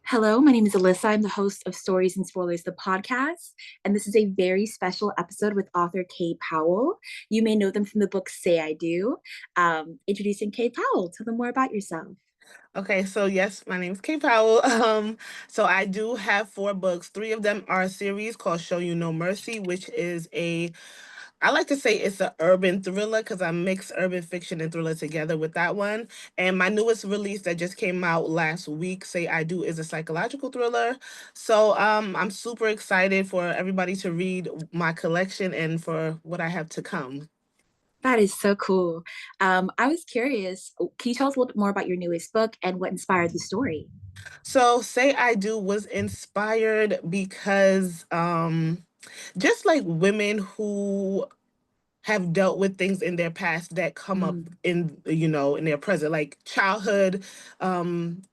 Hello, my name is Alyssa. I'm the host of Stories and Spoilers, the podcast, and this is a very special episode with author K.Powell. You may know them from the book Say I Do. Introducing K.Powell. Tell them more about yourself. Okay, so yes, my name is K.Powell. So I do have four books. Three of them are a series called Show You No Mercy, which is I like to say it's an urban thriller because I mix urban fiction and thriller together with that one. And my newest release that just came out last week, Say I Do, is a psychological thriller. So I'm super excited for everybody to read my collection and for what I have to come. That is so cool. I was curious, can you tell us a little bit more about your newest book and what inspired the story? So Say I Do was inspired because just like women who have dealt with things in their past that come up Mm, in their present, like childhood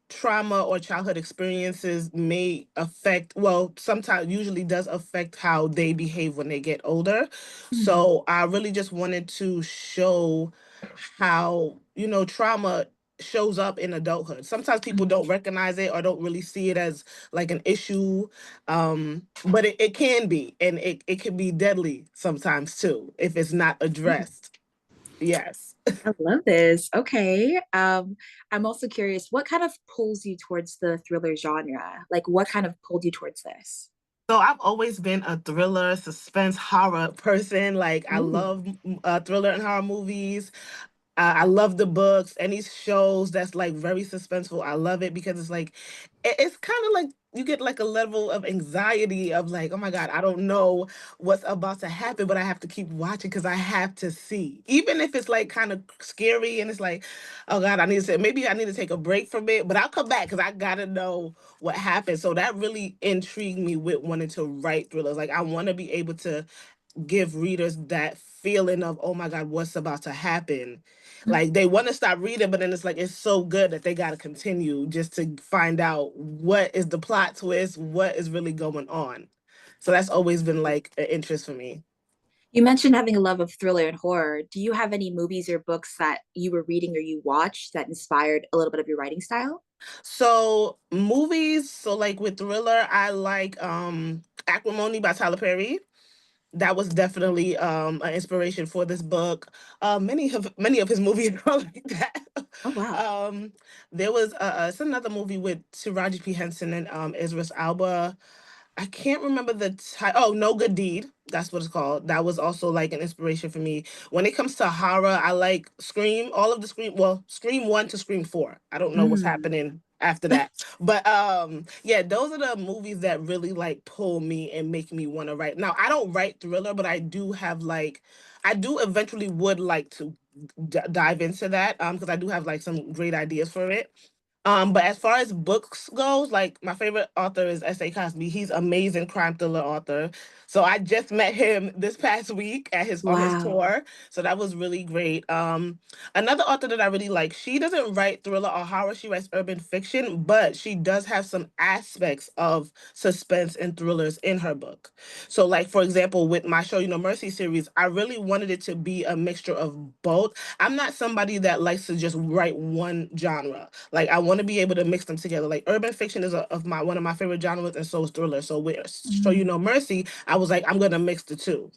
trauma or childhood experiences may affect, well, sometimes usually does affect how they behave when they get older. mm, So I really just wanted to show how trauma shows up in adulthood. Sometimes people mm, don't recognize it or don't really see it as like an issue, but it can be, and it can be deadly sometimes too if it's not mm. addressed. Yes. I love this. Okay. I'm also curious, what kind of pulls you towards the thriller genre? Like, what kind of pulled you towards this? So I've always been a thriller, suspense, horror person. Like I Ooh. love thriller and horror movies. I love the books. Any shows that's like very suspenseful, I love it because it's like it's kind of like you get like a level of anxiety of like, oh my God, I don't know what's about to happen, but I have to keep watching because I have to see. Even if it's like kind of scary and it's like, oh God, maybe I need to take a break from it, but I'll come back because I gotta know what happened. So that really intrigued me with wanting to write thrillers. Like I want to be able to give readers that feeling of, oh my God, what's about to happen. Like they want to stop reading, but then it's like it's so good that they got to continue just to find out what is the plot twist, what is really going on. So that's always been like an interest for me. You mentioned having a love of thriller and horror. Do you have any movies or books that you were reading or you watched that inspired a little bit of your writing style? So movies, so like with thriller, I like Acrimony by Tyler Perry. That was definitely an inspiration for this book. Many of his movies are like that. Oh, wow. um, there was it's another movie with Taraji P Henson and Idris Alba. I can't remember the title. Oh, No Good Deed. That's what it's called. That was also like an inspiration for me. When it comes to horror, I like Scream, all of the Scream, well, Scream 1 to Scream 4. I don't know what's Mm. happening after that. But yeah, those are the movies that really like pull me and make me want to write. Now, I don't write thriller, but I do eventually would like to dive into that because I do have like some great ideas for it. But as far as books goes, like my favorite author is S.A. Cosby. He's amazing crime thriller author. So I just met him this past week at his on his Wow. tour. So that was really great. Another author that I really like, she doesn't write thriller or horror, she writes urban fiction, but she does have some aspects of suspense and thrillers in her book. So like for example, with my Show You No Mercy series, I really wanted it to be a mixture of both. I'm not somebody that likes to just write one genre. Like I want to be able to mix them together. Like urban fiction is one of my favorite genres, and so is thriller. So with Show You Mm. No Mercy, I was like, I'm gonna mix the two.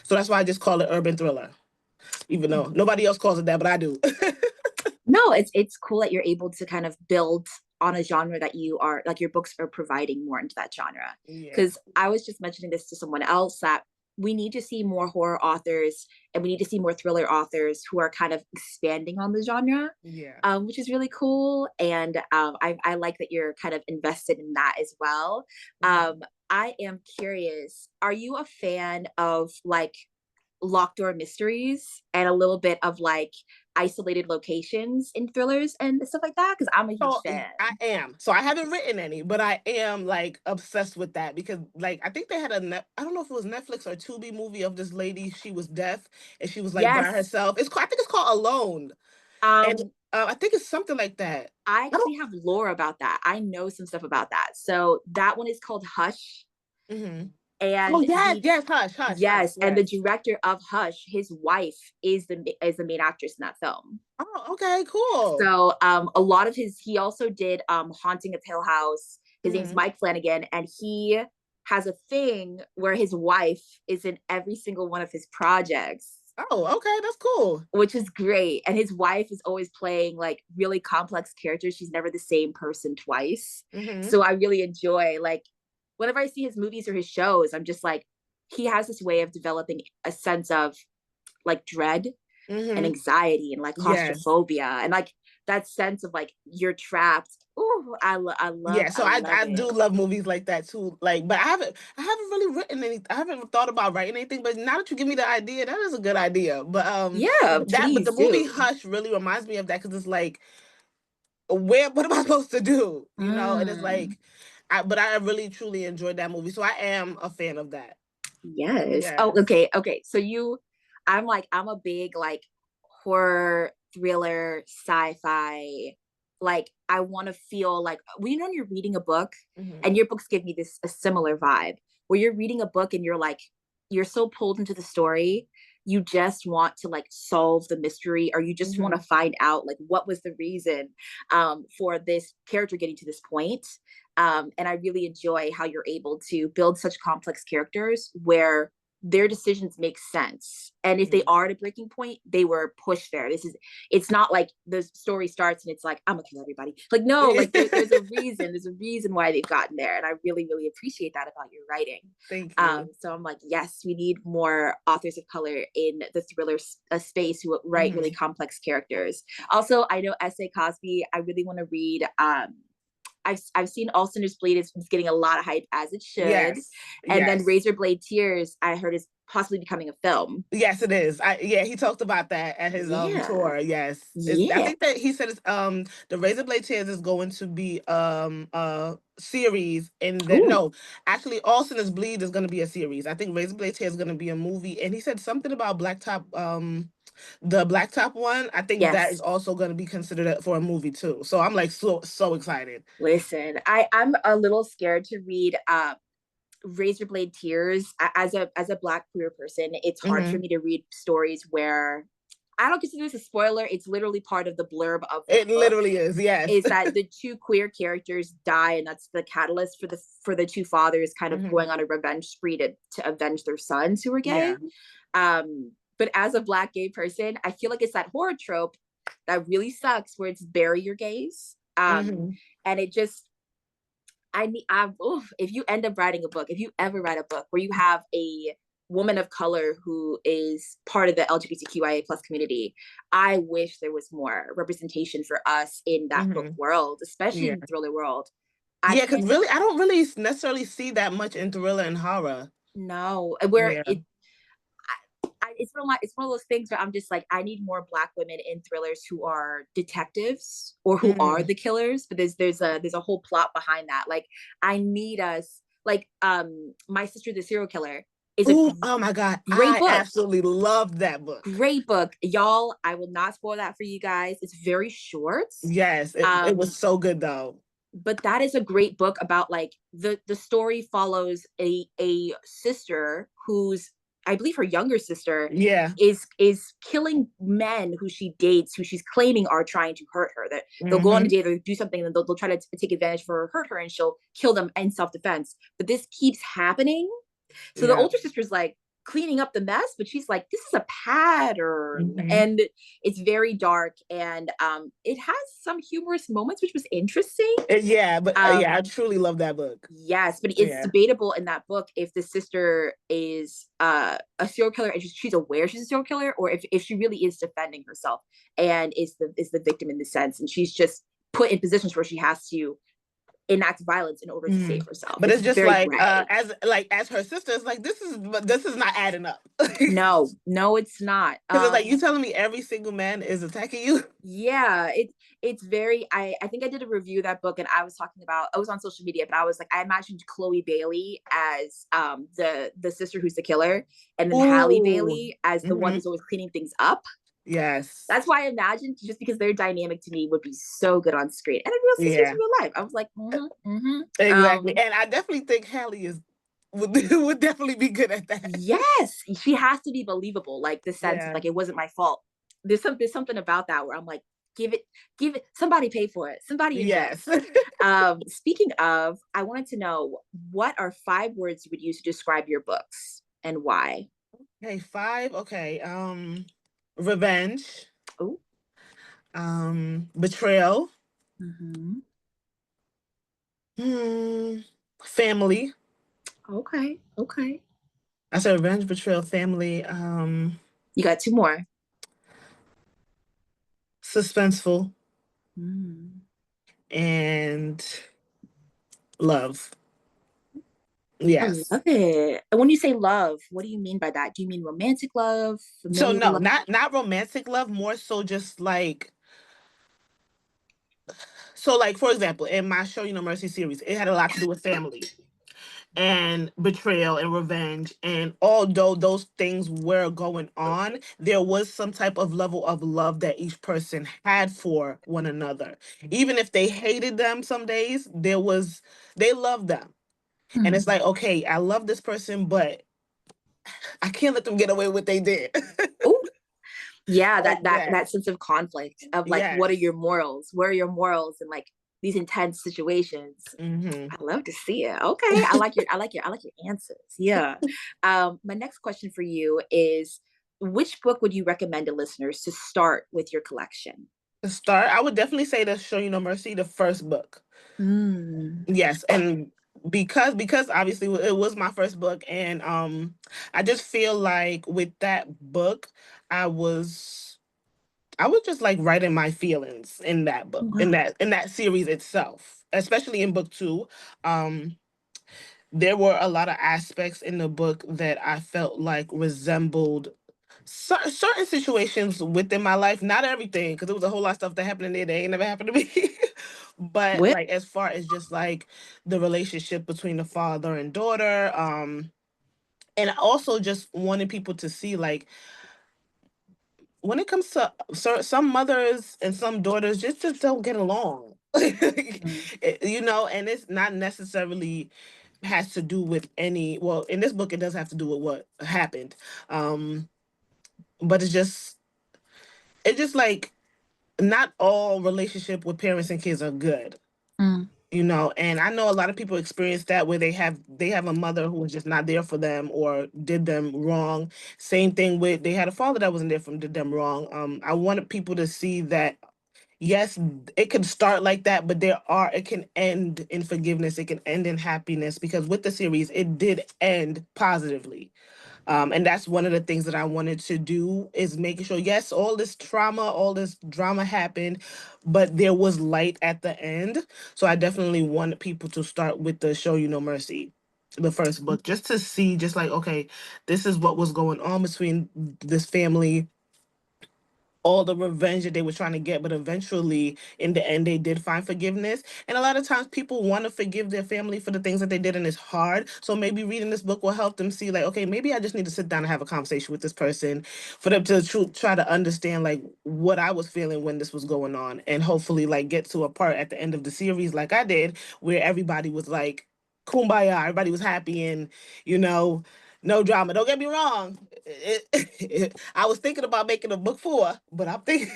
So that's why I just call it urban thriller, even though nobody else calls it that, but I do. No, it's cool that you're able to kind of build on a genre that you are like your books are providing more into that genre. Yeah, Because I was just mentioning this to someone else that we need to see more horror authors and we need to see more thriller authors who are kind of expanding on the genre, yeah. which is really cool. And I like that you're kind of invested in that as well. Mhm. I am curious, are you a fan of like locked door mysteries and a little bit of like isolated locations in thrillers and stuff like that? Because I'm a huge So fan. I am. So I haven't written any, but I am like obsessed with that because like I think they had I don't know if it was Netflix or Tubi movie of this lady. She was deaf and she was like by Yes. herself. I think it's called Alone, and Um, I think it's something like that. I I don't. actually have lore about that. I know some stuff about that. So that one is called Hush. Mhm. Oh And yes, the yes, Hush, Hush, Hush, yes, and the yes. director of Hush, his wife is the main actress in that film. Oh, okay, cool. So a lot of his he also did Haunting of Hill House. His name's Hmm. Mike Flanagan, and he has a thing where his wife is in every single one of his projects, Oh, okay, that's cool. which is great. And his wife is always playing like really complex characters. She's never the same person twice. Hmm. So I really enjoy like whenever I see his movies or his shows, I'm just like he has this way of developing a sense of like dread and Hmm. anxiety and like Yes. claustrophobia and like that sense of like you're trapped. Oh, Yeah, so I love I it. do love movies like that too. Like, but I haven't really written any. I haven't thought about writing anything. But now that you give me the idea, that is a good idea. Yeah, But the please movie do. Hush really reminds me of that because it's like, where what am I supposed to do? You know, and it's Mm. like, but I really truly enjoyed that movie, so I am a fan of that. Yes. Oh, Yes. okay. Okay. So I'm like, I'm a big like horror, thriller, sci-fi. Like, I want to feel like, well, you know, when you're reading a book Hmm. and your books give me this a similar vibe where you're reading a book and you're like, you're so pulled into the story. You just want to like solve the mystery or you just want to Hmm. find out like what was the reason for this character getting to this point. And I really enjoy how you're able to build such complex characters where their decisions make sense. And if they Yeah. are at a breaking point, they were pushed there. It's not like the story starts and it's like, I'm gonna kill everybody. Like, no, like there's a reason why they've gotten there. And I really, really appreciate that about your writing. Thank you. So I'm like, yes, we need more authors of color in the thriller space who write really Hmm. complex characters. Also, I know S.A. Cosby, I really want to read I've seen All Sinners Bleed is getting a lot of hype as it should, Yes. and then Yes. Razor Blade Tears I heard is possibly becoming a film. Yes, it is. Yeah, he talked about that at his Yeah, tour. Yes. I yeah. think that he said it's the Razor Blade Tears is going to be a series, and that Ooh, no, actually All Sinners Bleed is going to be a series. I think Razor Blade Tears is going to be a movie, and he said something about Blacktop the Blacktop one. I think that is yes. also going to be considered for a movie too. So I'm like so excited. Listen, I'm a little scared to read Razor Blade Tears as a Black queer person. It's hard for Hmm. me to read stories where I don't consider this a spoiler. It's literally part of the blurb of the It book. literally is. Yes. Is that the two queer characters die, and that's the catalyst for the two fathers kind of Hmm. going on a revenge spree to avenge their sons who were gay. Yeah. But as a Black gay person, I feel like it's that horror trope that really sucks, where it's bury your gays. Hmm. And it just I need I oof, if you end up writing a book, if you ever write a book where you have a woman of color who is part of the LGBTQIA plus community, I wish there was more representation for us in that book Hmm. world, especially Yeah. in the thriller world. I Yeah, because can't really, I don't really necessarily see that much in thriller and horror. know where Yeah. it's one of those things where I'm just like I need more Black women in thrillers who are detectives or who are Hmm. the killers, but there's a whole plot behind that. Like I need us like My Sister the Serial Killer is a Oh, oh my God. great I book. absolutely love that book. Great book. Y'all, I will not spoil that for you guys. It's very short. Yes, it Um was so good though. but that is a great book about like the story follows a sister who's I believe her younger sister Yeah. is killing men who she dates who she's claiming are trying to hurt her, that they'll go on a Hmm. date or do something and they'll try to take advantage for her, hurt her, and she'll kill them in self-defense, but this keeps happening. So the Yeah. older sister's like cleaning up the mess, but she's like, this is a pattern. Hmm. And it's very dark and it has some humorous moments, which was interesting. Yeah, but yeah, I Um, truly love that book. yes, but it's Yeah. debatable in that book if the sister is a serial killer and she's aware she's a serial killer, or if she really is defending herself and is the victim in the sense, and she's just put in positions where she has to enact violence in order to Hmm. save herself. But It's it's just very like gray. as her sister, it's like this is not adding up. No, no, it's not. Because it's like you telling me every single man is attacking you. Yeah, it's very I think I did a review of that book and I was talking about I was on social media, but I was like I imagined Chloe Bailey as the sister who's the killer, and then Halle Ooh. Bailey as the one Hmm. who's always cleaning things up. Yes. That's why I imagined, just because their dynamic to me would be so good on screen and in real sisters in Yeah. real life. I was like, mm-hmm, mm-hmm. Exactly. And I definitely think Hallie is would definitely be good at that. Yes, she has to be believable. Like the sense of Yeah. like it wasn't my fault. There's something about that where I'm like, give it, give it. Somebody pay for it. Somebody Yes. invest. Speaking of, I wanted to know what are 5 words you would use to describe your books and why. Okay, five. Okay. Revenge. Oh, Betrayal. mm-hmm. Hmm. Family. Okay, okay. I said revenge, betrayal, family. You got 2 more. Suspenseful Mm. and love. I Yes. love it. And when you say love, what do you mean by that? Do you mean romantic love, So familial no, love? not romantic love, more so just like, so like for example, in my Show You No Mercy series, it had a lot to do with family and betrayal and revenge. And although those things were going on, there was some type of level of love that each person had for one another. Even if they hated them some days, they loved them. And Hmm. it's like, okay, I love this person, but I can't let them get away with what they did. Oh, yeah, Like, that sense of conflict of like, what are yes. your morals? Where are your morals in like these intense situations? Hmm. I love to see it. Okay, I like your answers. Yeah. My next question for you is, which book would you recommend to listeners to start with your collection? To start, I would definitely say the Show You No Mercy, the first book. Mm. Yes, and because obviously it was my first book, and I just feel like with that book, I was I was just like writing my feelings in that book, Wow. in that series itself, especially in book two. Um, there were a lot of aspects in the book that I felt like resembled certain situations within my life. Not everything, because there was a whole lot of stuff that happened in there that ain't never happened to me. But What? like as far as just like the relationship between the father and daughter, and also just wanting people to see like when it comes to some mothers and some daughters just don't get along. Mm. You know, and it's not necessarily has to do with any, well, in this book it does have to do with what happened. Um, but it's just like not all relationship with parents and kids are good, Mm. you know. And I know a lot of people experience that where they have a mother who was just not there for them or did them wrong. Same thing with they had a father that wasn't there for them, did them wrong. I wanted people to see that yes, it can start like that, but it can end in forgiveness, it can end in happiness, because with the series it did end positively. And that's one of the things that I wanted to do, is making sure, yes, all this trauma, all this drama happened, but there was light at the end. So I definitely wanted people to start with the Show You No Mercy, the first book, just to see, just like, okay, this is what was going on between this family, all the revenge that they were trying to get, but eventually in the end they did find forgiveness. And a lot of times people want to forgive their family for the things that they did, and it's hard. So maybe reading this book will help them see like, okay, maybe I just need to sit down and have a conversation with this person for them to try to understand like what I was feeling when this was going on, and hopefully like get to a part at the end of the series like I did, where everybody was like kumbaya, everybody was happy, and you know, no drama. Don't get me wrong. I was thinking about making a book four, but I'm thinking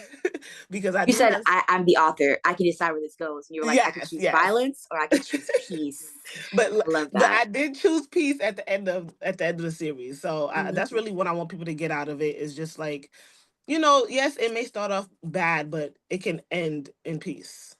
because I You do said have. I'm the author. I can decide where this goes. And you were like, I could Yes, choose yes. violence or I could choose peace. but I love but that. I did choose peace at the end of the series. So that's Mm. really what I want people to get out of it. Is just like, you know, yes, it may start off bad, but it can end in peace.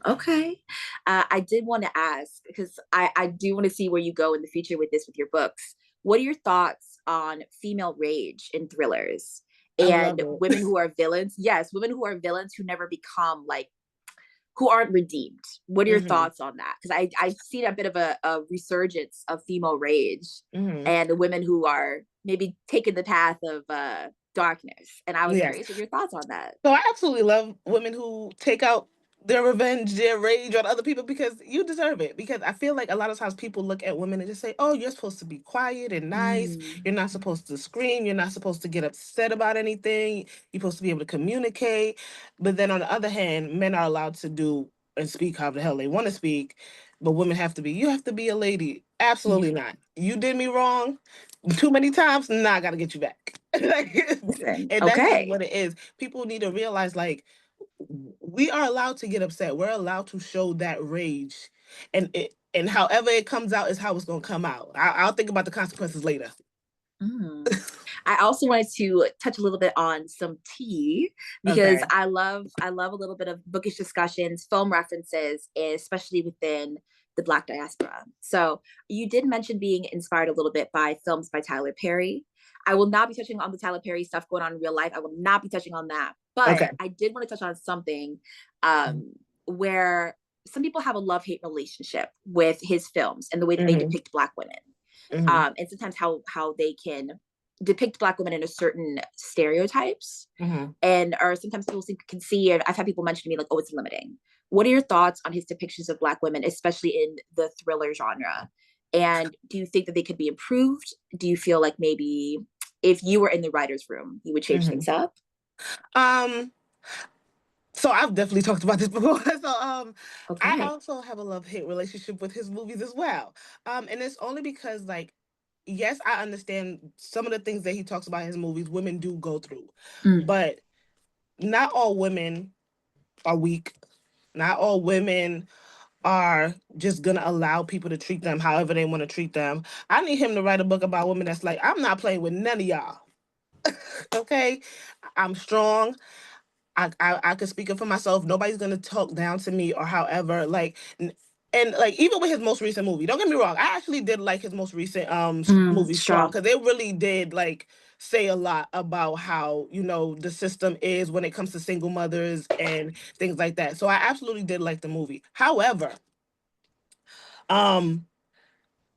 Okay. I did want to ask because I do want to see where you go in the future with this with your books. What are your thoughts on female rage in thrillers I love and it. women who are villains? Yes, women who are villains who never become like who aren't redeemed. What are your Hmm. thoughts on that? Because I've seen a bit of a resurgence of female rage Hmm. and the women who are maybe taking the path of darkness. And I was Yes. curious what your thoughts on that. So I absolutely love women who take out their revenge, their rage on other people, because you deserve it. Because I feel like a lot of times people look at women and just say, "Oh, you're supposed to be quiet and nice. Mm, You're not supposed to scream. You're not supposed to get upset about anything. You're supposed to be able to communicate." But then on the other hand, men are allowed to do and speak how the hell they want to speak, but women have to be. You have to be a lady. Yeah. Absolutely not. You did me wrong too many times. Nah, I gotta get you back. Like, Listen, and that's just okay. what it is. People need to realize, like, we are allowed to get upset. We're allowed to show that rage, and however it comes out is how it's gonna come out. I'll think about the consequences later. Mm. I also wanted to touch a little bit on some tea because Okay. I love a little bit of bookish discussions, film references, especially within the Black diaspora. So you did mention being inspired a little bit by films by Tyler Perry. I will not be touching on the Tyler Perry stuff going on in real life. I will not be touching on that. But Okay. I did want to touch on something where some people have a love-hate relationship with his films and the way that they Hmm. depict Black women, Hmm. and sometimes how they can depict Black women in a certain stereotypes, Hmm. and or sometimes people can see it. I've had people mention to me like, oh, it's limiting. What are your thoughts on his depictions of Black women, especially in the thriller genre? And do you think that they could be improved? Do you feel like maybe if you were in the writer's room, you would change Hmm. things up? Um, so I've definitely talked about this before. So I Okay. also have a love-hate relationship with his movies as well. And it's only because, like, yes, I understand some of the things that he talks about in his movies women do go through. Mm, But not all women are weak. Not all women are just gonna allow people to treat them however they want to treat them. I need him to write a book about women that's like, I'm not playing with none of y'all. Okay? I'm strong. I could speak up for myself. Nobody's gonna talk down to me or however. Like, and like even with his most recent movie, don't get me wrong. I actually did like his most recent movie, Strong, strong. because it really did like say a lot about how the system is when it comes to single mothers and things like that. So I absolutely did like the movie. However, um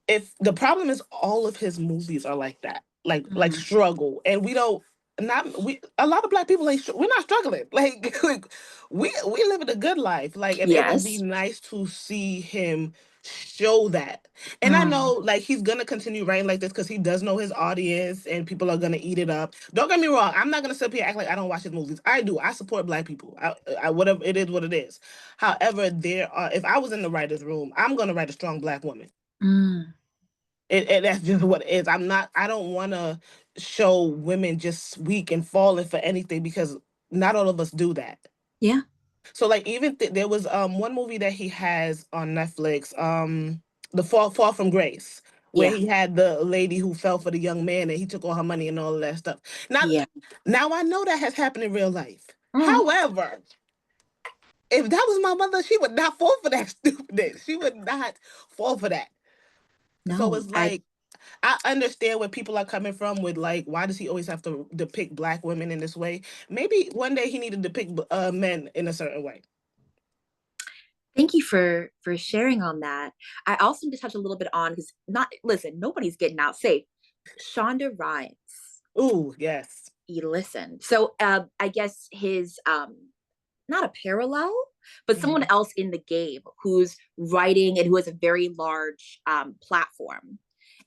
if the problem is all of his movies are like that, like Mm, struggle, and we don't not we a lot of Black people ain't we're not struggling. Like we living a good life, like, and it would be yes. nice to see him show that. And I know, Mm, like, he's gonna continue writing like this because he does know his audience and people are gonna eat it up. Don't get me wrong, I'm not gonna sit here and act like I don't watch his movies. I do. I support Black people. I whatever it is, what it is. However, there are if I was in the writer's room, I'm gonna write a strong Black woman. mm, That's just what it is. I don't want to show women just weak and falling for anything because not all of us do that. yeah. So, like, even there was one movie that he has on Netflix, The Fall from Grace, where Yeah. he had the lady who fell for the young man and he took all her money and all of that stuff. Now, Yeah. now I know that has happened in real life. Mm, However, if that was my mother, she would not fall for that stupidness. She would not fall for that. So no, it's I like, I understand where people are coming from with, like, why does he always have to depict Black women in this way? Maybe one day he needed to depict men in a certain way. thank you for sharing on that. I also need to touch a little bit on because not listen, nobody's getting out safe. Shonda Rhimes. Ooh, yes. You listen. So I guess his not a parallel, but someone Hmm. else in the game who's writing and who has a very large platform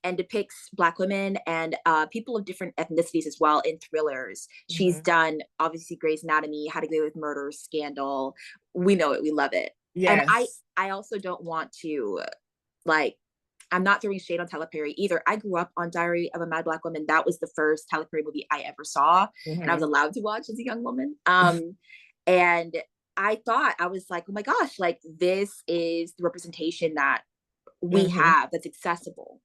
and depicts Black women and people of different ethnicities as well in thrillers. She's Hmm. done obviously Grey's Anatomy, How to Get Away with Murder, Scandal. We know it, we love it. And Yes. I also don't want to like I'm not throwing shade on Tyler Perry either. I grew up on Diary of a Mad Black Woman. That was the first Tyler Perry movie I ever saw, and I was Hmm. allowed to watch as a young woman. And I thought I was like, oh my gosh, like this is the representation that we Hmm. have that's accessible.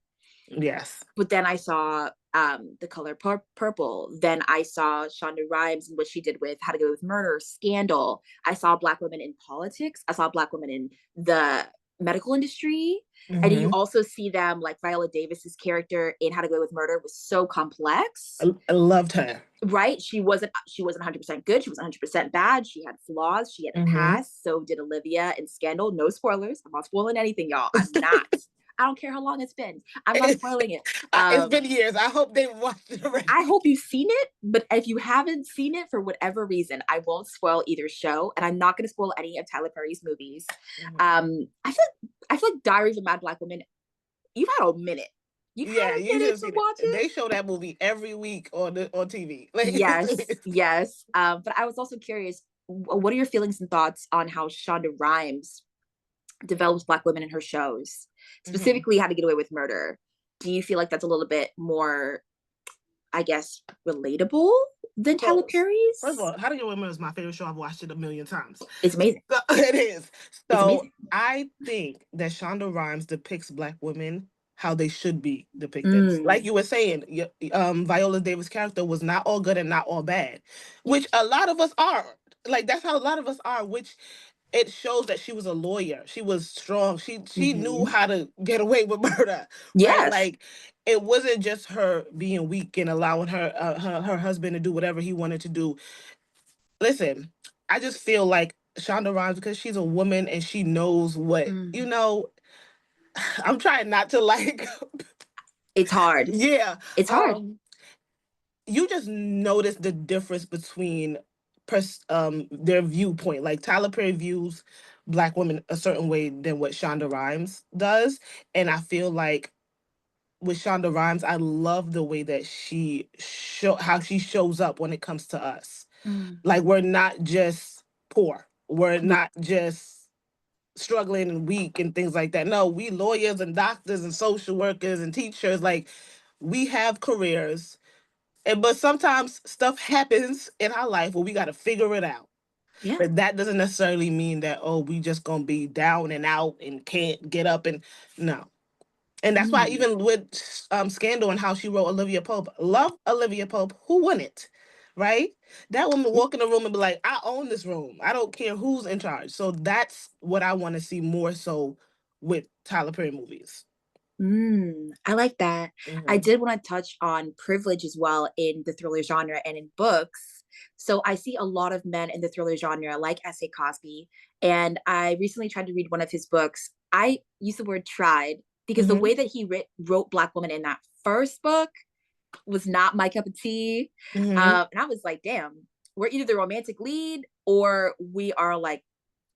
Yes. But then I saw The Color Purple. Then I saw Shonda Rhimes and what she did with How to Go with Murder, Scandal. I saw Black women in politics. I saw Black women in the medical industry. And you Hmm. also see them like Viola Davis's character in How to Go with Murder was so complex, I loved her. right? She wasn't 100% good. She was 100% bad. She had flaws. She had a Hmm. past. So did Olivia in Scandal. No spoilers. I'm not spoiling anything, y'all. I'm not. I don't care how long it's been. I'm not spoiling it. It's been years. I hope they watched it I already. hope you've seen it, but if you haven't seen it for whatever reason, I won't spoil either show, and I'm not going to spoil any of Tyler Perry's movies. Hmm. I feel like Diaries of Mad Black Woman. You've had a minute. You've Yeah, had a you should minute have to seen it. watch it. They show that movie every week on TV. Yes, Like, yes. But I was also curious. what are your feelings and thoughts on how Shonda Rhimes develops Black women in her shows, Hmm. specifically How to Get Away with Murder? Do you feel like that's a little bit more, I guess, relatable than Tyler So, first of Perry's? all, How to Get Away with Murder is my favorite show. I've watched it a million times. It's amazing. So, it is. It's So amazing. I think that Shonda Rhimes depicts Black women how they should be depicted. Like Mm. you were saying, Viola Davis' character was not all good and not all bad, Yeah. which a lot of us are. Like that's how a lot of us are. Which it shows that she was a lawyer. She was strong. She knew Mm-hmm. how to get away with murder, right? Yes. Like it wasn't just her being weak and allowing her husband to do whatever he wanted to do. Listen, I just feel like Shonda Rhimes, because she's a woman and she knows what, Mm. I'm trying not to like It's hard. yeah. It's hard. You just notice the difference between their viewpoint. Like Tyler Perry views Black women a certain way than what Shonda Rhimes does. And I feel like with Shonda Rhimes, I love the way that how she shows up when it comes to us. Mm. Like we're not just poor. We're No. not just struggling and weak and things like that. No, we lawyers and doctors and social workers and teachers, like we have careers. And but sometimes stuff happens in our life where we got to figure it out. Yeah. But that doesn't necessarily mean that, oh, we just gonna be down and out and can't get up and no. And that's why Mm. even with Scandal and how she wrote Olivia Pope, love Olivia Pope, who wouldn't? Right? That woman Yeah. walk in the room and be like, I own this room. I don't care who's in charge. So that's what I want to see more so with Tyler Perry movies. I like that. I Hmm. did want to touch on privilege as well in the thriller genre and in books. So I see a lot of men in the thriller genre, like S.A. Cosby, and I recently tried to read one of his books. I use the word tried because the Hmm. way that he wrote Black woman in that first book was not my cup of tea. Hmm. And I was like, damn, we're either the romantic lead or we are like,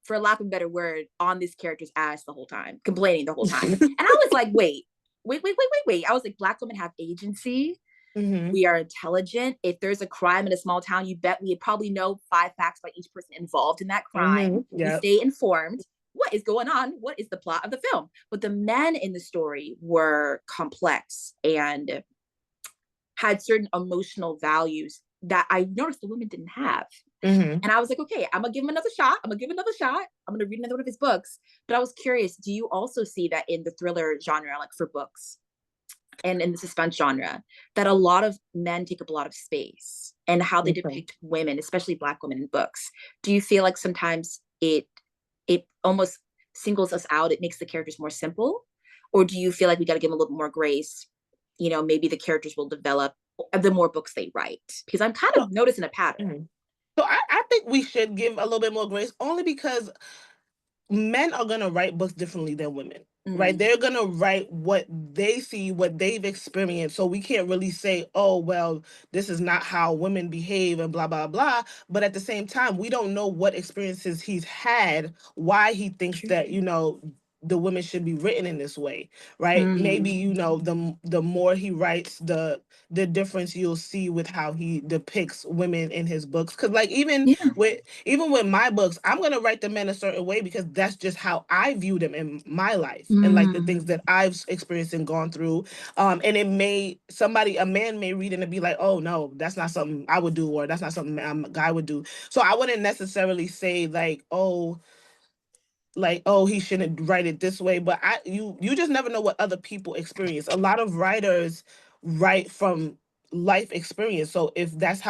for lack of a better word, on this character's ass the whole time, complaining the whole time. And I was like, wait. I was like, Black women have agency. Hmm. We are intelligent. If there's a crime in a small town, you bet we probably know 5 facts about each person involved in that crime. Hmm. We Yep. stay informed. What is going on? What is the plot of the film? But the men in the story were complex and had certain emotional values that I noticed the women didn't have. Hmm. And I was like, okay, I'm gonna give him another shot. I'm gonna give him another shot. I'm gonna read another one of his books. But I was curious, do you also see that in the thriller genre, like for books and in the suspense genre, that a lot of men take up a lot of space and how they Okay. depict women, especially Black women in books? Do you feel like sometimes it almost singles us out? It makes the characters more simple, or do you feel like we got to give them a little more grace? You know, maybe the characters will develop the more books they write, because I'm kind So, of noticing a pattern. mhm. So I think we should give a little bit more grace only because men are going to write books differently than women, right? Mm, They're going to write what they see, what they've experienced. So we can't really say, oh, well, this is not how women behave and blah, blah, blah. But at the same time, we don't know what experiences he's had, why he thinks true. that, the women should be written in this way, right? Maybe, Mm, the more he writes, the difference you'll see with how he depicts women in his books. Cause like yeah. even with my books, I'm gonna write the men a certain way because that's just how I view them in my life and like the things Mm, that I've experienced and gone through. And a man may read it and be like, oh no, that's not something I would do, or that's not something a guy would do. So I wouldn't necessarily say like, oh, he shouldn't write it this way, but you just never know what other people experience. A lot of writers write from life experience. So if that's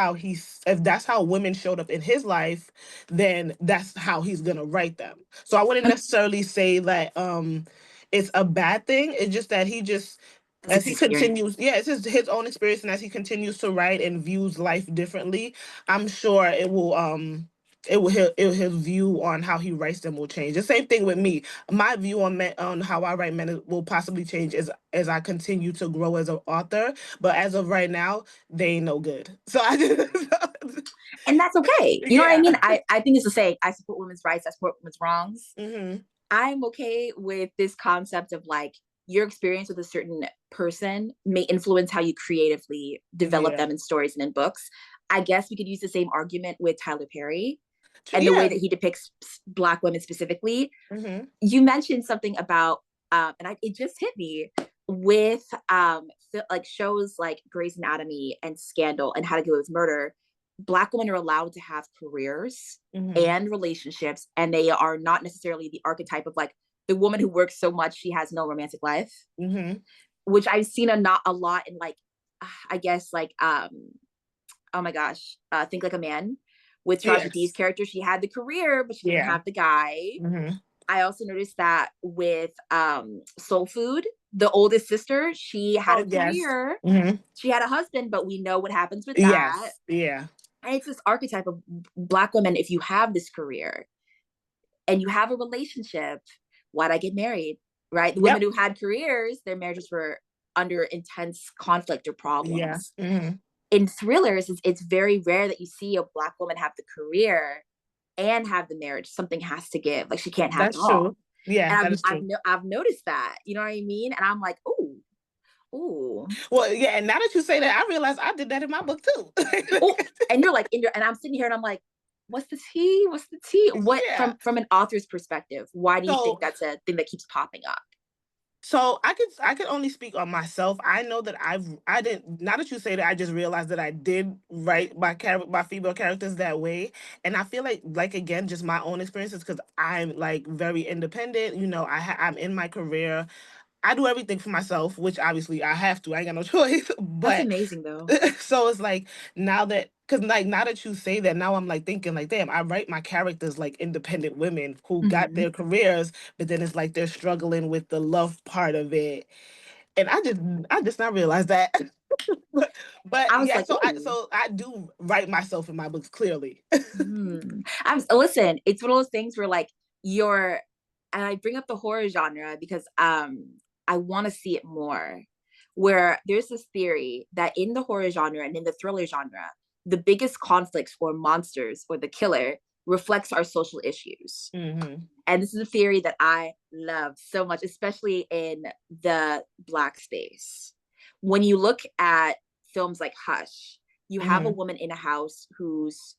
how women showed up in his life, then that's how he's gonna write them. So I wouldn't necessarily say that it's a bad thing. It's just that he just that's as his he experience. continues, yeah, it's his own experience, and as he continues to write and views life differently, I'm sure his view on how he writes them will change. The same thing with me. My view on men, on how I write men will possibly change as I continue to grow as an author. But as of right now, they ain't no good. So I just And that's okay. You know what I yeah. mean? I think it's the saying, I support women's rights, I support women's wrongs. Hmm. I'm okay with this concept of like your experience with a certain person may influence how you creatively develop Yeah. them in stories and in books. I guess we could use the same argument with Tyler Perry. and the way Yeah. that he depicts Black women specifically. Hmm. You mentioned something about, it just hit me with like shows like Grey's Anatomy and Scandal and How to Get Away with Murder. Black women are allowed to have careers Hmm. and relationships, and they are not necessarily the archetype of like the woman who works so much she has no romantic life, Hmm. which I've seen a lot in like, I guess like oh my gosh, Think Like a Man with Traja D's Yes. character. She had the career, but she didn't Yeah. have the guy. Hmm. I also noticed that with Soul Food, the oldest sister, she had Oh a yes. career. Hmm. She had a husband, but we know what happens with that. Yes. Yeah. And it's this archetype of Black women. If you have this career and you have a relationship, why'd I get married? Right? The women Yep. who had careers, their marriages were under intense conflict or Yeah. problems. Hmm. In thrillers, it's very rare that you see a Black woman have the career and have the marriage. Something has to give. Like she can't have it That's all. true. Yeah, that And is true. I've noticed that. You know what I mean? And I'm like, oh, oh, Well, yeah, and now that you say that, I realize I did that in my book too. oh. And you're like, and I'm sitting here and I'm like, what's the tea? What's the tea? What Yeah. from an author's perspective? Why do you think So that's a thing that keeps popping up? I could only speak on myself. I know that I didn't, now that you say that, I just realized that I did write my female characters that way. And I feel like again, just my own experiences, because I'm like very independent. I'm in my career. I do everything for myself, which obviously I have to. I ain't got no choice. That's But amazing though. so it's like, now that you say that, now I'm like thinking like, damn, I write my characters like independent women who got Hmm. their careers, but then it's like they're struggling with the love part of it. And I just not realized that. but I was yeah, like, ooh. so I do write myself in my books, clearly. I'm listen. It's one of those things where like you're, and I bring up the horror genre because I want to see it more. Where there's this theory that in the horror genre and in the thriller genre, the biggest conflicts or monsters or the killer reflects our social issues. Hmm. And this is a theory that I love so much, especially in the Black space. When you look at films like Hush, you have a Hmm. woman in a house who's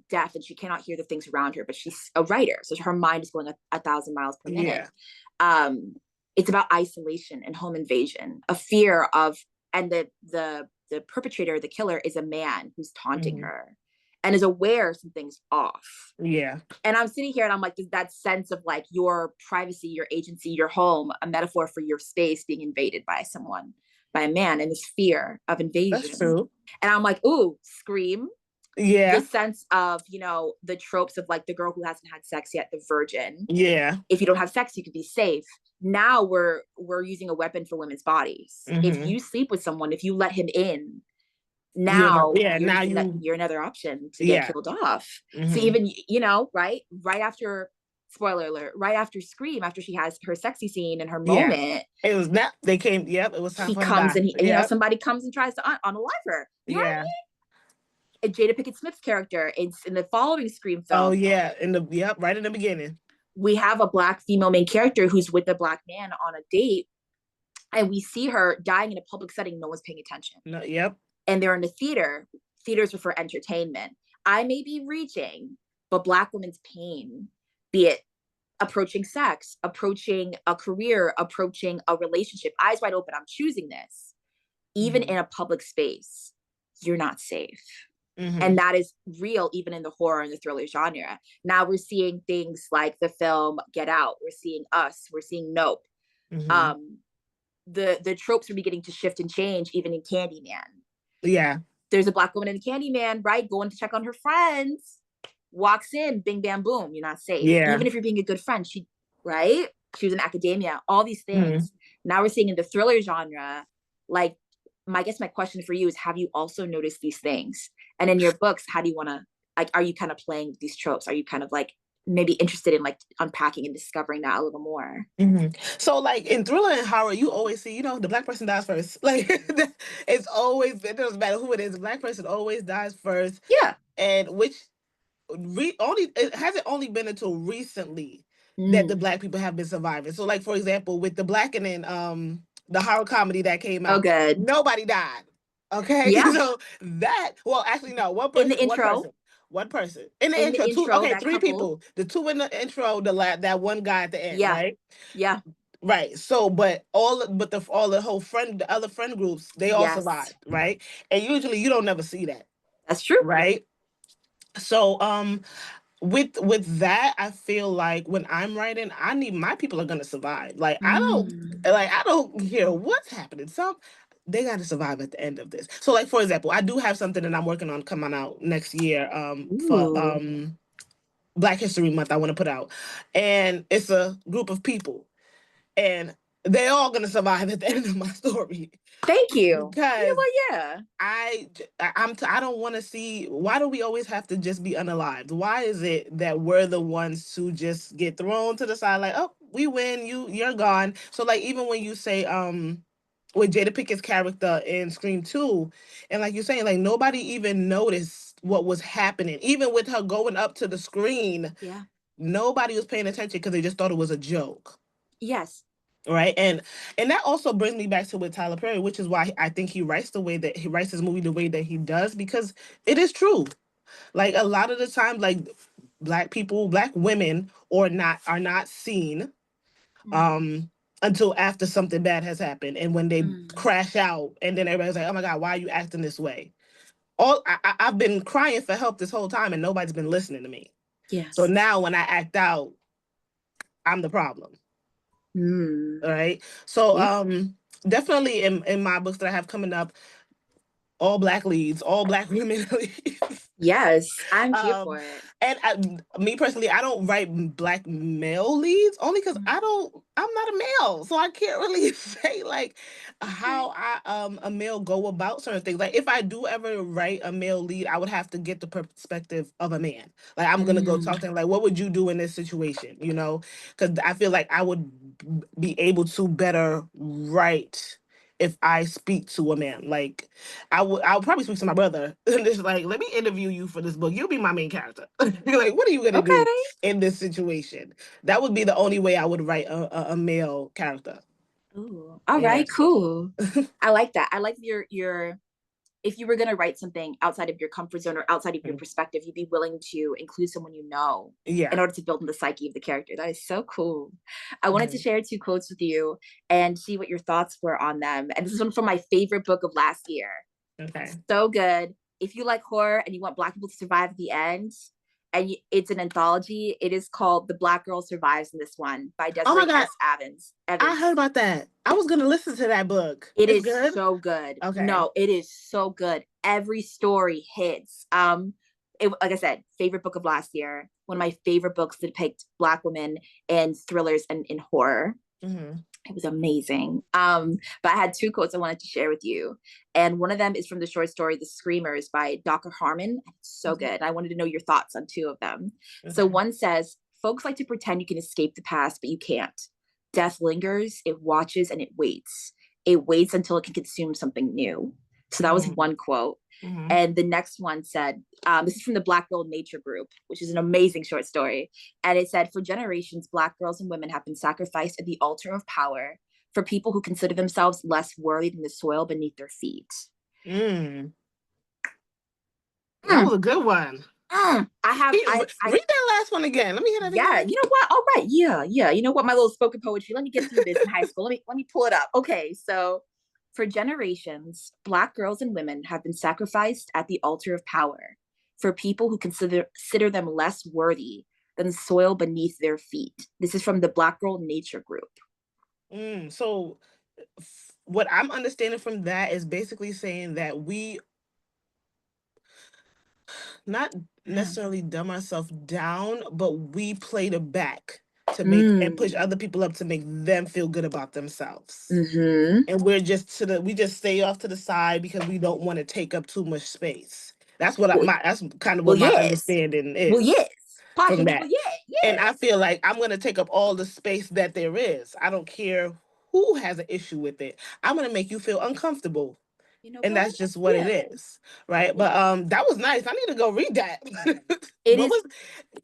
deaf and she cannot hear the things around her, but she's a writer. So her mind is going 1,000 miles per minute. Yeah. Um, it's about isolation and home invasion, a fear of, and the perpetrator, the killer, is a man who's taunting Hmm. her and is aware something's off. Yeah. And I'm sitting here and I'm like, that sense of like your privacy, your agency, your home, a metaphor for your space being invaded by someone, by a man, and this fear of That's invasion. true. And I'm like, ooh, Scream. The Yeah. sense of, the tropes of like the girl who hasn't had sex yet, the virgin. Yeah. If you don't have sex, you could be safe. Now we're using a weapon for women's bodies. If Hmm. you sleep with someone, if you let him in, You know, now yeah, now you, you're another option to get yeah. killed off. So Hmm. even right after, spoiler alert, right after Scream, after she has her sexy scene and her Yeah. moment, It was that they came. Yep, it was time he for her to comes die. and Yep. somebody comes and tries to unalive her. You know what I Yeah. mean? And Jada Pinkett Smith's character in the following Scream Oh film, yeah. Yep, right in the beginning. we have a Black female main character who's with a Black man on a date, and we see her dying in a public setting. No one's paying attention, No, yep. and they're in the theater. Theaters are for entertainment. I may be reaching, but Black women's pain, be it approaching sex, approaching a career, approaching a relationship, eyes wide open, I'm choosing this, even Hmm. in a public space, you're not safe. Hmm. And that is real even in the horror and the thriller genre. Now we're seeing things like the film Get Out, we're seeing Us, we're seeing Nope. Hmm. Um, the tropes are beginning to shift and change, even in Candyman. Yeah. There's a Black woman in Candyman, right? Going to check on her friends, walks in, bing, bam, boom, you're not safe. Yeah. Even if you're being a good friend, right? She was in academia, all these Hmm. things. Now we're seeing in the thriller genre, like, I guess my question for you is, have you also noticed these things? And in your books, how do you want to, like, are you kind of playing with these tropes? Are you kind of like maybe interested in like unpacking and discovering that a little more? Hmm. So like in thriller and horror, you always see, the Black person dies first. Like it's always, it doesn't matter who it is, the Black person always dies first. Yeah. And which only it hasn't only been until recently that the Mm. Black people have been surviving. So like for example, with the Blackening, the horror comedy that came Oh, out, good. nobody died. Okay. Yeah. So that, well, actually no, In the one intro. person. One person in the In the intro. Two. intro, Okay, that three couple. people. The two in the intro. That one guy at the end, Yeah. right? Yeah. Right. So, but the whole friend, the other friend groups, they all Yes. survived, right? And usually you don't never see that, That's true. right? So, with that, I feel like when I'm writing, I need my people are gonna survive. Mm. I don't care what's happening. Some they gotta survive at the end of this. So, like for example, I do have something that I'm working on coming out next year. For Ooh. Black History Month, I want to put out, and it's a group of people, and they all gonna survive at the end of my story Thank you. You know because what? Yeah. I don't want to see. Why do we always have to just be unalived? Why is it that we're the ones who just get thrown to the side like, oh, we win, you're gone. So like even when you say with Jada Pickett's character in Scream 2, and like you're saying, like nobody even noticed what was happening. Even with her going up to the screen, Yeah. nobody was paying attention because they just thought it was a joke. Yes. Right. And that also brings me back to with Tyler Perry, which is why I think he writes the way that he writes his movie the way that he does, because it is true. Like a lot of the time, like black people, black women are not seen Mm. um until after something bad has happened, and when they Mm. crash out, and then everybody's like, oh my God, why are you acting this way? I've been crying for help this whole time and nobody's been listening to me. So Yes. now when I act out, I'm the problem. Mm. All right. So Yeah. definitely in my books that I have coming up, all black leads, all black women leads. Yes. I'm here Um, for it. and me personally, I don't write black male leads only because Mm. I'm not a male, so I can't really say like Okay. how a male go about certain things. Like if I do ever write a male lead, I would have to get the perspective of a man. Like I'm gonna go talk Mm. to him, like, what would you do in this situation? Because I feel like I would be able to better write if I speak to a man. Like I'll probably speak to my brother and just like, let me interview you for this book. You'll be my main character. Like, what are you gonna do Okay. in this situation? That would be the only way I would write a male character. Ooh. All Yeah. right. Cool. I like that. I like your if you were going to write something outside of your comfort zone or outside of your perspective, you'd be willing to include someone you know in Yeah. order to build in the psyche of the character. That is so cool. I wanted to Mhm. share two quotes with you and see what your thoughts were on them. And this is one from my favorite book of last year. Okay. So good. If you like horror and you want Black people to survive at the end, and it's an anthology, it is called The Black Girl Survives in This One by Oh my Desiree God. S. Evans. I heard about that. I was gonna listen to that book. It It's is good. so good. Okay. No, it is so good. Every story hits. Like I said, favorite book of last year. One of my favorite books that depict Black women and thrillers and in horror. Hmm. It was amazing. But I had two quotes I wanted to share with you, and one of them is from the short story "The Screamers" by Dr. Harmon. It's so good. I wanted to know your thoughts on two of them. So Okay. one says, "Folks like to pretend you can escape the past, but you can't. Death lingers. It watches and it waits. It waits until it can consume something new." So that was Hmm. one quote. Hmm. And the next one said, this is from the Black Girl Nature Group, which is an amazing short story. And it said, for generations, Black girls and women have been sacrificed at the altar of power for people who consider themselves less worthy than the soil beneath their feet. Mm. That Mm, was a good one. I have, Read that last one again. Let me hear that yeah, again. you know what? All right. Yeah. Yeah. You know what? My little spoken poetry. Let me get through this in high school. Let me pull it up. Okay. So for generations, Black girls and women have been sacrificed at the altar of power for people who consider them less worthy than the soil beneath their feet. This is from the Black Girl Nature Group. So what I'm understanding from that is basically saying that we not Yeah. necessarily dumb ourselves down, but we play the back to make and push Mm. other people up to make them feel good about themselves. Mm-hmm. And we just stay off to the side because we don't want to take up too much space. Well, That's kind of well, what my yes. understanding Well, is yes. Pasha, from well, that. yeah, And I yes. feel like I'm going to take up all the space that there is. I don't care who has an issue with it. I'm going to make you feel uncomfortable. You know And what? that's just what it Yeah. is. Right? It, But that was nice. I need to go read that. it What is was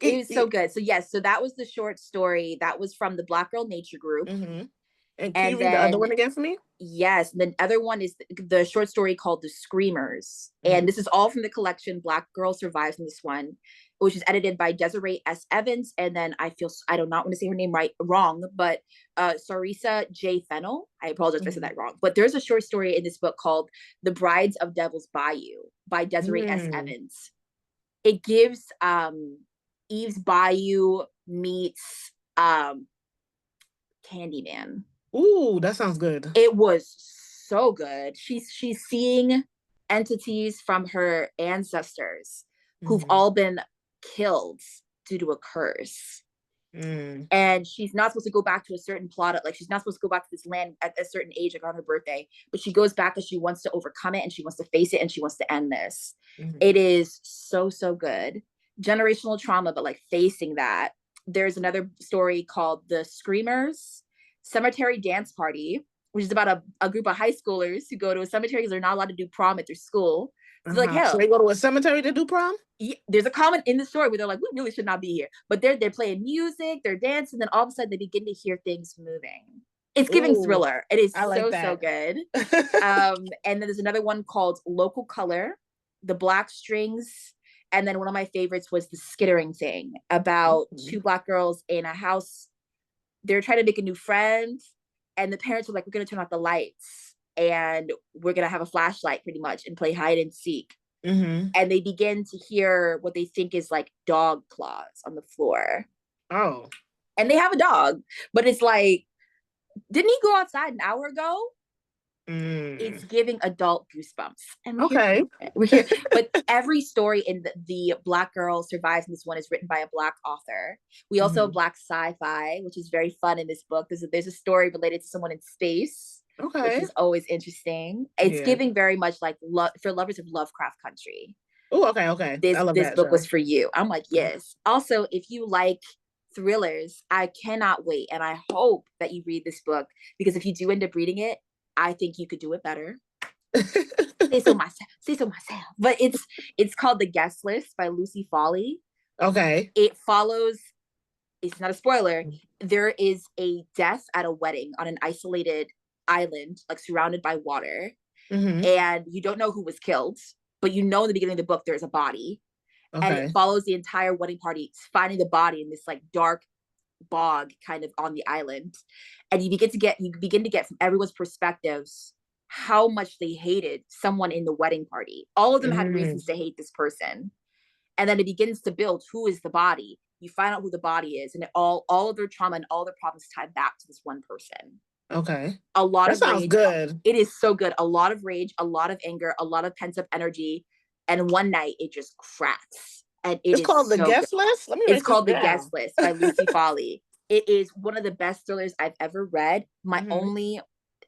it it? was so good. So yes, so that was the short story. That was from the Black Girl Nature Group. Mhm. And can you And read the other then one again for me? yes, the other one is the short story called The Screamers. And Mm-hmm. this is all from the collection Black Girl Survives in this one, which is edited by Desiree S. Evans. And then I do not want to say her name wrong, but Sarisa J. Fennel. I apologize if I said Mm-hmm. that wrong. But there's a short story in this book called The Brides of Devil's Bayou by Desiree S. Mm. Evans. It gives Eve's Bayou meets Candyman. Ooh, that sounds good. It was so good. She's seeing entities from her ancestors who've Mm-hmm. all been killed due to a curse. Mm. And she's not supposed to go back to a certain plot. Like she's not supposed to go back to this land at a certain age, like on her birthday. But she goes back because she wants to overcome it and she wants to face it and she wants to end this. Mm-hmm. It is so good. Generational trauma, but like facing that. There's another story called The Screamers Cemetery Dance Party, which is about a group of high schoolers who go to a cemetery because they're not allowed to do prom at their school. So they're like, So hell, they go to a cemetery to do prom? there's a comment in the story where they're like, we really should not be here. But they're playing music, they're dancing, then all of a sudden they begin to hear things moving. It's giving Ooh, thriller. It is I like so that. good. And then there's another one called Local Color, The Black Strings. And then one of my favorites was The Skittering Thing, about Mhm. two Black girls in a house. They're trying to make a new friend, and the parents are like, we're gonna turn off the lights and we're gonna have a flashlight pretty much and play hide and seek. Mm-hmm. And they begin to hear what they think is like dog claws on the floor. Oh. And they have a dog, but it's like, didn't he go outside an hour ago? Mm. It's giving adult goosebumps. And we're here Okay. for it. We're here. But every story in the Black Girl Survives in this one is written by a Black author. We also have Mm-hmm. Black sci-fi, which is very fun in this book. There's a story related to someone in space, which Okay. is always interesting. It's Yeah. giving very much like for lovers of Lovecraft Country. Oh, okay, okay. I love This that book show. was for you. I'm like, yes. Also, if you like thrillers, I cannot wait. And I hope that you read this book because if you do end up reading it, I think you could do it better. Say so myself. Say so myself. But it's called The Guest List by Lucy Foley. Okay. It follows, it's not a spoiler. There is a death at a wedding on an isolated island, like surrounded by water. Mm-hmm. And you don't know who was killed, but you know in the beginning of the book there's a body. And it Okay. follows the entire wedding party finding the body in this like dark bog kind of on the island. And you begin to get from everyone's perspectives how much they hated someone in the wedding party. All of them had Mm. reasons to hate this person. And then it begins to build who is the body. You find out who the body is, and all of their trauma and all their problems tied back to this one person. Okay. A lot That of sounds rage. good. It is so good. A lot of rage, a lot of anger, a lot of pent up energy. And one night it just cracks. And it It's is called The so good. Guest List. Let me It's write this called The Guest down. List by Lucy Foley. It is one of the best thrillers I've ever read. My Mm-hmm. only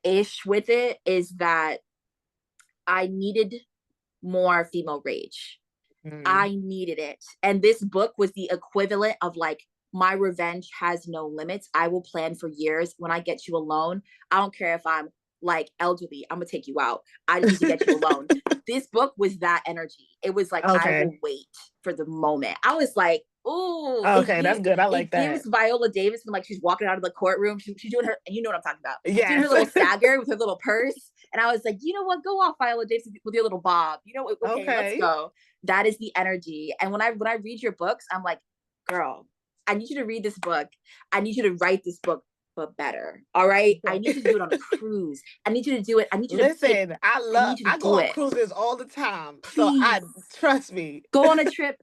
ish with it is that I needed more female rage. Mm. I needed it. And this book was the equivalent of like, my revenge has no limits. I will plan for years. When I get you alone, I don't care if I'm like elderly, I'm gonna take you out. I just need to get you alone. This book was that energy. It was like, I Okay. will wait for the moment. I was like, ooh, Okay, that's good. I like it gives that. Viola Davis when like she's walking out of the courtroom. She's doing her, and you know what I'm talking about. She's doing her Yes. little stagger with her little purse. And I was like, you know what? Go off, Viola Davis, with your little bob. You know what? Okay, let's Okay. go. That is the energy. And when I read your books, I'm like, girl, I need you to read this book. I need you to write this book, but better. All right. I need you to do it on a cruise. I need you to do it. I need you to pick. Listen, I need you to I go do on it. cruises all the time. So Please I trust me. go on a trip,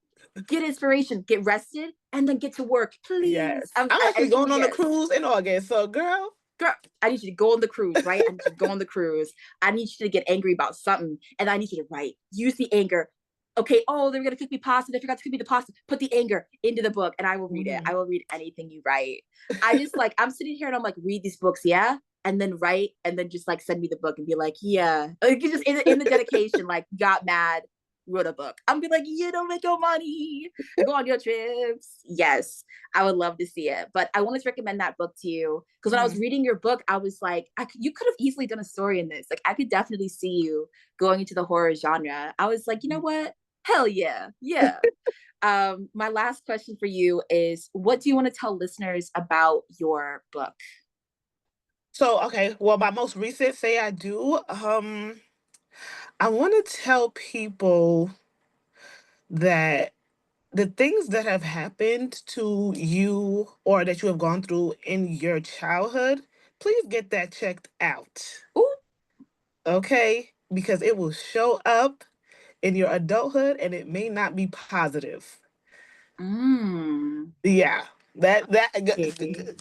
get inspiration, get rested, and then get to work. Please. Yes. I'm actually going on a Yes. cruise in August. So girl. Girl, I need you to go on the cruise, right? I need you to go on the cruise. I need you to get angry about something, and I need you to write. Use the anger. Okay, oh, they're gonna cook me pasta. They forgot to cook me the pasta. Put the anger into the book, and I will read it. Mm-hmm. I will read anything you write. I just like I'm sitting here and I'm like, read these books, yeah, and then write, and then just like send me the book and be like, yeah, like just in the dedication, like got mad, wrote a book. I'm be like, you don't make your money. Go on your trips. Yes, I would love to see it. But I wanted to recommend that book to you because when I was Mm-hmm. reading your book, I was like, you could have easily done a story in this. Like, I could definitely see you going into the horror genre. I was like, you know what? Hell yeah, yeah. My last question for you is, what do you want to tell listeners about your book? So, okay, well, my most recent Say I Do, I want to tell people that the things that have happened to you or that you have gone through in your childhood, please get that checked out. Ooh. Okay? Because it will show up in your adulthood and it may not be positive. Mm. Yeah, Okay.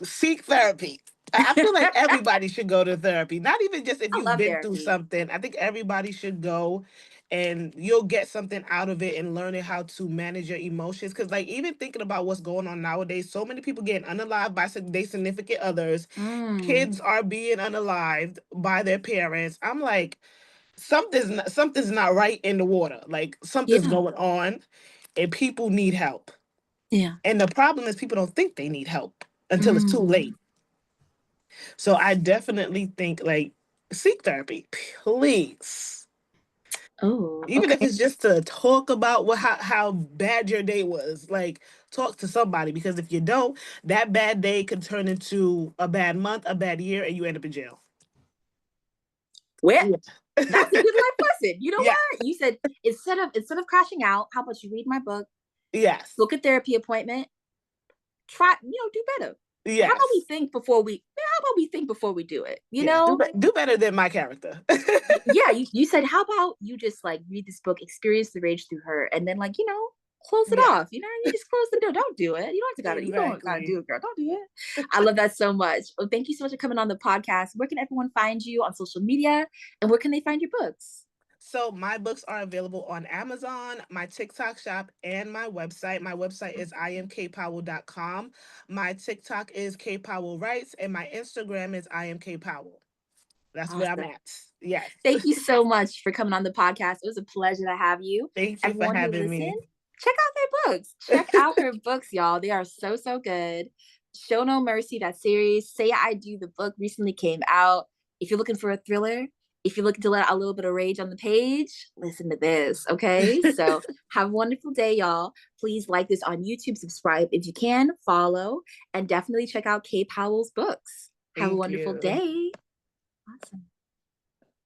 seek therapy. I feel like everybody should go to therapy. Not even just if I you've love been through therapy. something. I think everybody should go, and you'll get something out of it and learning how to manage your emotions. Because like even thinking about what's going on nowadays, so many people getting unalived by their significant others. Mm. Kids are being unalived by their parents. I'm like, something's not right in the water. Like something's Yeah. going on, and people need help. Yeah. And the problem is people don't think they need help until it's too late. Mm. So I definitely think like seek therapy, please. Oh, Even if okay. it's just to talk about how bad your day was, like talk to somebody because if you don't, that bad day could turn into a bad month, a bad year, and you end up in jail. Well, Yeah. that's a good life lesson. You know Yeah. what? You said instead of crashing out, how about you read my book, Yes. book a therapy appointment, try, do better. How about we Yes. think before we how about we think before we do it? Yeah. Do better than my character. Yeah, you said how about you just like read this book, experience the rage through her, and then like, close it Yeah. off. You just close the door. Don't do it. You don't have to gotta you don't gotta Exactly. do it, girl. Don't do it. I love that so much. Well, thank you so much for coming on the podcast. Where can everyone find you on social media, and where can they find your books? So my books are available on Amazon, my TikTok shop, and my website. My website is imkpowell.com. My TikTok is K.Powell Writes, and my Instagram is imkpowell. That's where I'm Awesome. at. Yes. Thank you so much for coming on the podcast. It was a pleasure to have you. Thank you for Everyone who having me. listened, check out their books. Check out her books, y'all. They are so, so good. Show No Mercy, that series. Say I Do, the book recently came out. If you're looking for a thriller, if you're looking to let out a little bit of rage on the page, listen to this, okay? So have a wonderful day, y'all. Please like this on YouTube, subscribe if you can, follow, and definitely check out K. Powell's books. Have a Thank wonderful you. day. Awesome.